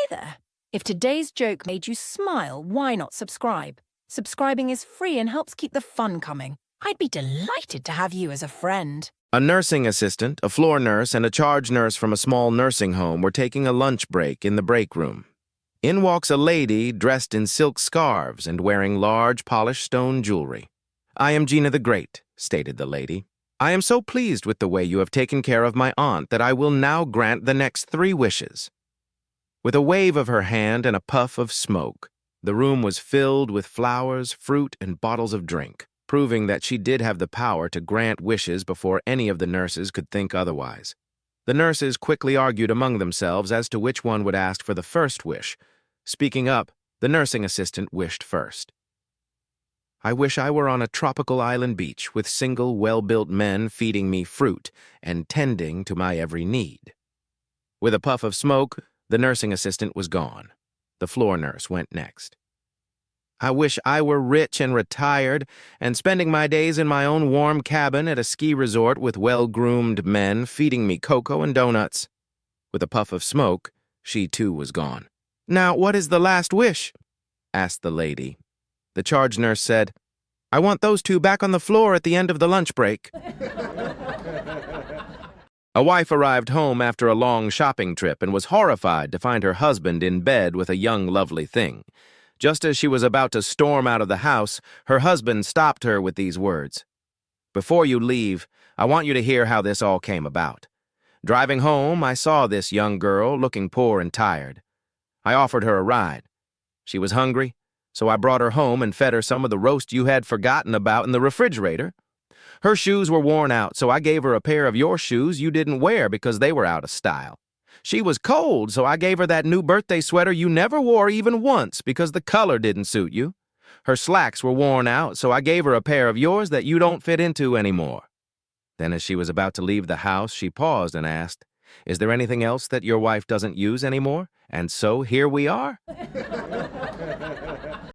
there. If today's joke made you smile, why not subscribe? Subscribing is free and helps keep the fun coming. I'd be delighted to have you as a friend. A nursing assistant, a floor nurse, and a charge nurse from a small nursing home were taking a lunch break in the break room. In walks a lady dressed in silk scarves and wearing large polished stone jewelry. "I am Gina the Great," stated the lady. "I am so pleased with the way you have taken care of my aunt that I will now grant the next 3 wishes." With a wave of her hand and a puff of smoke, the room was filled with flowers, fruit, and bottles of drink, proving that she did have the power to grant wishes before any of the nurses could think otherwise. The nurses quickly argued among themselves as to which one would ask for the first wish. Speaking up, the nursing assistant wished first. "I wish I were on a tropical island beach with single, well-built men feeding me fruit and tending to my every need." With a puff of smoke, the nursing assistant was gone. The floor nurse went next. "I wish I were rich and retired and spending my days in my own warm cabin at a ski resort with well-groomed men feeding me cocoa and donuts." With a puff of smoke, she too was gone. "Now, what is the last wish?" asked the lady. The charge nurse said, "I want those 2 back on the floor at the end of the lunch break." A wife arrived home after a long shopping trip and was horrified to find her husband in bed with a young lovely thing. Just as she was about to storm out of the house, her husband stopped her with these words. "Before you leave, I want you to hear how this all came about. Driving home, I saw this young girl looking poor and tired. I offered her a ride. She was hungry, so I brought her home and fed her some of the roast you had forgotten about in the refrigerator. Her shoes were worn out, so I gave her a pair of your shoes you didn't wear because they were out of style. She was cold, so I gave her that new birthday sweater you never wore even once because the color didn't suit you. Her slacks were worn out, so I gave her a pair of yours that you don't fit into anymore." Then as she was about to leave the house, she paused and asked, "Is there anything else that your wife doesn't use anymore?" And so here we are.